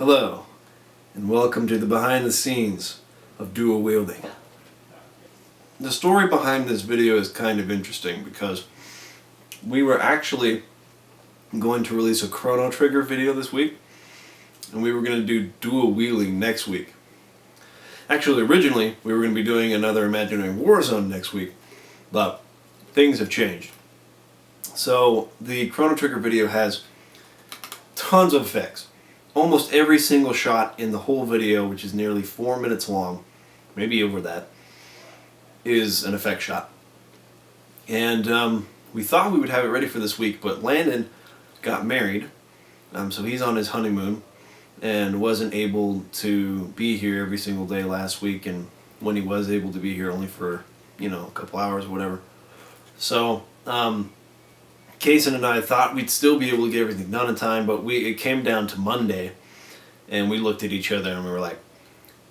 Hello, and welcome to the behind the scenes of Dual Wielding. The story behind this video is kind of interesting because we were actually going to release a Chrono Trigger video this week, and we were going to do Dual Wielding next week. Actually, originally, we were going to be doing another Imaginary Warzone next week, but things have changed. So, the Chrono Trigger video has tons of effects. Almost every single shot in the whole video, which is nearly 4 minutes long, maybe over that, is an effect shot. And we thought we would have it ready for this week, but Landon got married, so he's on his honeymoon and wasn't able to be here every single day last week, and when he was able to be here, only for, a couple hours or whatever. So, Kaysen and I thought we'd still be able to get everything done in time, but it came down to Monday, and we looked at each other and we were like,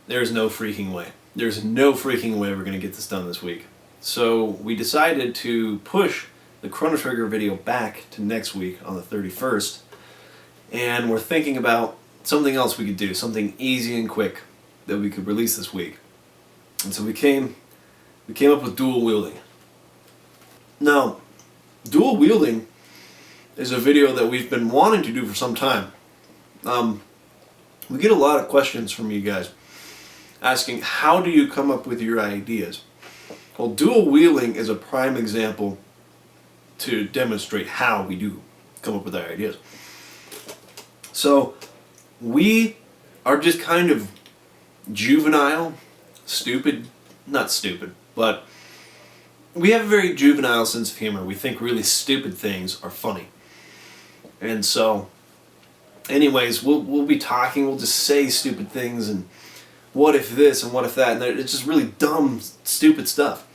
there's no freaking way. There's no freaking way we're going to get this done this week. So we decided to push the Chrono Trigger video back to next week on the 31st, and we're thinking about something else we could do, something easy and quick that we could release this week. And so we came up with Dual Wielding. Now, Dual Wielding is a video that we've been wanting to do for some time. We get a lot of questions from you guys asking, how do you come up with your ideas? Well, Dual Wielding is a prime example to demonstrate how we do come up with our ideas. So, we are just kind of juvenile, not stupid, but we have a very juvenile sense of humor. We think really stupid things are funny. And so, anyways, we'll be talking, we'll just say stupid things, and what if this and what if that, and it's just really dumb, stupid stuff.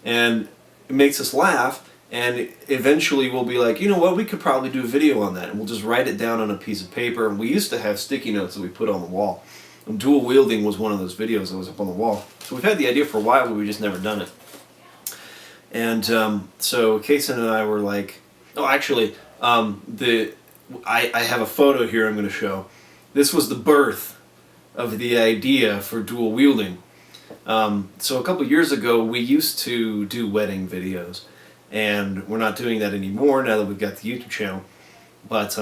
And it makes us laugh, and eventually we'll be like, you know what, we could probably do a video on that, and we'll just write it down on a piece of paper. And we used to have sticky notes that we put on the wall. And Dual Wielding was one of those videos that was up on the wall. So we've had the idea for a while, but we've just never done it. And so Kaysen and I were like, oh, actually, I have a photo here I'm going to show. This was the birth of the idea for Dual Wielding. So a couple years ago, we used to do wedding videos, and we're not doing that anymore now that we've got the YouTube channel. But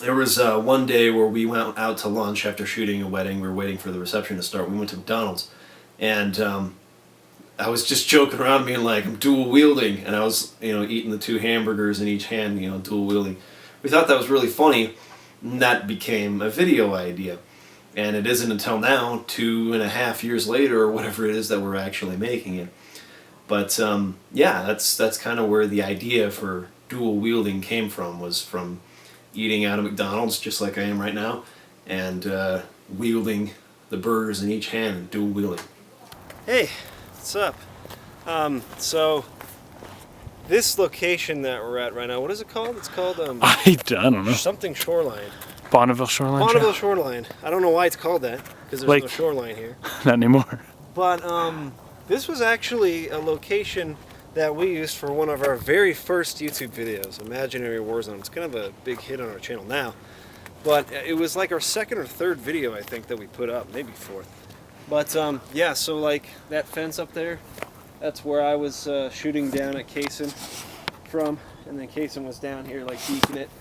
there was one day where we went out to lunch after shooting a wedding. We were waiting for the reception to start. We went to McDonald's, and I was just joking around being like, I'm dual wielding, and I was, eating the 2 hamburgers in each hand, dual wielding. We thought that was really funny, and that became a video idea. And it isn't until now, 2.5 years later, or whatever it is, that we're actually making it. But yeah, that's kind of where the idea for dual wielding came from, was from eating out of McDonald's, just like I am right now, and wielding the burgers in each hand and dual wielding. Hey, what's up? So this location that we're at right now, what is it called? It's called I don't know. Something Shoreline. Bonneville Shoreline. Bonneville Shoreline. I don't know why it's called that, because there's no shoreline here. Not anymore. But this was actually a location that we used for one of our very first YouTube videos, Imaginary Warzone. It's kind of a big hit on our channel now. But it was like our second or third video, I think, that we put up, maybe fourth. But yeah, so like that fence up there, that's where I was shooting down at Kaysen from, and then Kaysen was down here like deeping it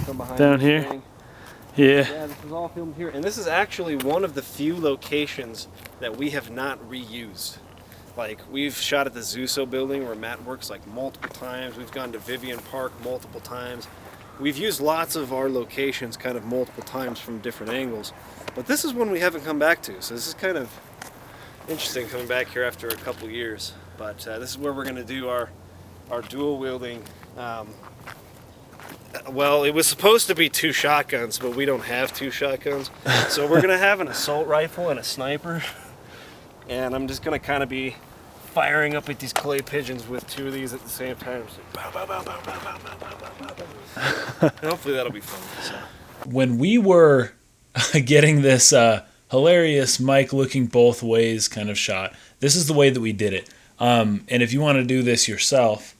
from behind. Down here? Thing. Yeah. Yeah, this was all filmed here. And this is actually one of the few locations that we have not reused. Like, we've shot at the Zuso building where Matt works like multiple times. We've gone to Vivian Park multiple times. We've used lots of our locations kind of multiple times from different angles. But this is one we haven't come back to. So this is kind of interesting coming back here after a couple years. But this is where we're going to do our dual wielding. Well, it was supposed to be 2 shotguns, but we don't have 2 shotguns. So we're going to have an assault rifle and a sniper. And I'm just going to kind of be firing up at these clay pigeons with 2 of these at the same time. So, bow, bow, bow, bow, bow, bow, bow, bow, bow. And hopefully that'll be fun. So. When we were getting this hilarious Mike looking both ways kind of shot, this is the way that we did it. And if you want to do this yourself,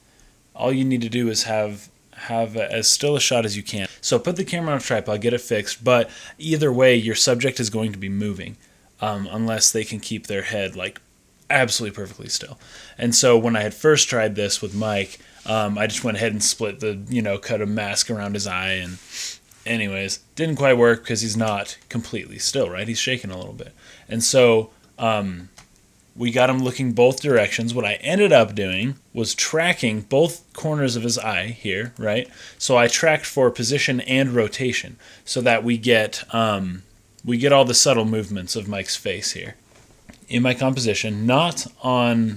all you need to do is have have as still a shot as you can. So put the camera on a tripod, get it fixed, but either way, your subject is going to be moving unless they can keep their head like absolutely perfectly still. And so when I had first tried this with Mike, I just went ahead and split the, cut a mask around his eye, and anyways, didn't quite work because he's not completely still, right? He's shaking a little bit. And so we got him looking both directions. What I ended up doing was tracking both corners of his eye here, right? So I tracked for position and rotation so that we get all the subtle movements of Mike's face here in my composition, not on,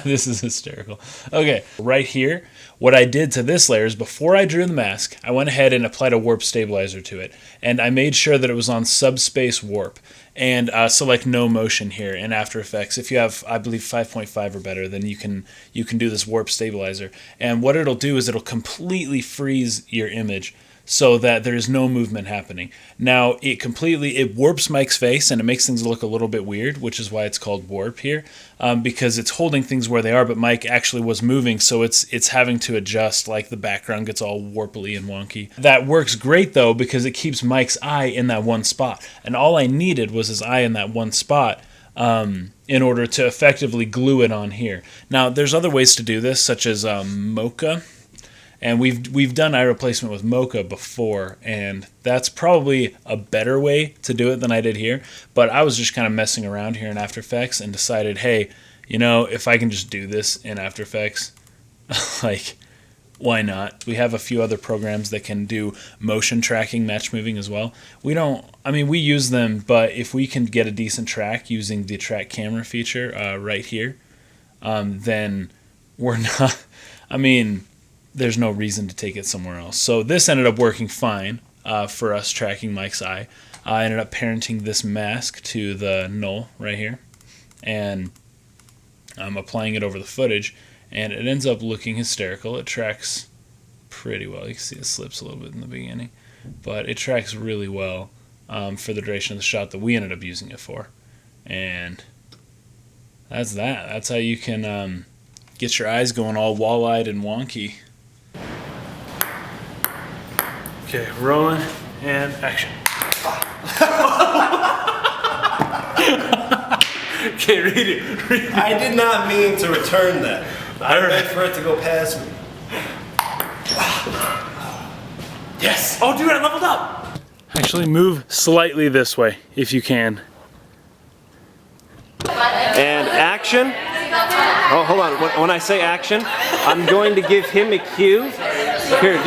this is hysterical. Okay, right here, what I did to this layer is before I drew the mask, I went ahead and applied a warp stabilizer to it. And I made sure that it was on subspace warp. And select no motion here in After Effects. If you have, I believe, 5.5 or better, then you can do this warp stabilizer. And what it'll do is it'll completely freeze your image so that there is no movement happening. Now, it warps Mike's face, and it makes things look a little bit weird, which is why it's called warp here, because it's holding things where they are, but Mike actually was moving, so it's having to adjust, like the background gets all warply and wonky. That works great, though, because it keeps Mike's eye in that one spot, and all I needed was his eye in that one spot in order to effectively glue it on here. Now, there's other ways to do this, such as Mocha. And we've done eye replacement with Mocha before, and that's probably a better way to do it than I did here. But I was just kind of messing around here in After Effects and decided, hey, if I can just do this in After Effects, like, why not? We have a few other programs that can do motion tracking, match moving as well. We use them, but if we can get a decent track using the track camera feature right here, then we're not, there's no reason to take it somewhere else. So this ended up working fine for us tracking Mike's eye. I ended up parenting this mask to the null right here, and I'm applying it over the footage, and it ends up looking hysterical. It tracks pretty well. You can see it slips a little bit in the beginning, but it tracks really well for the duration of the shot that we ended up using it for. And that's that. That's how you can get your eyes going all wall-eyed and wonky. Okay, rolling and action. Okay, read it. I did not mean to return that. I meant for it to go past me. Yes! Oh, dude, I leveled up! Actually, move slightly this way, if you can. And action. Oh, hold on. When I say action, I'm going to give him a cue. Here,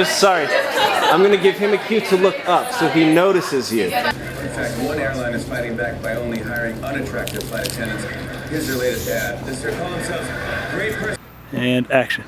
I'm going to give him a cue to look up so he notices you. In fact, one airline is fighting back by only hiring unattractive flight attendants. Here's their latest ad. They call themselves Great Person. And action.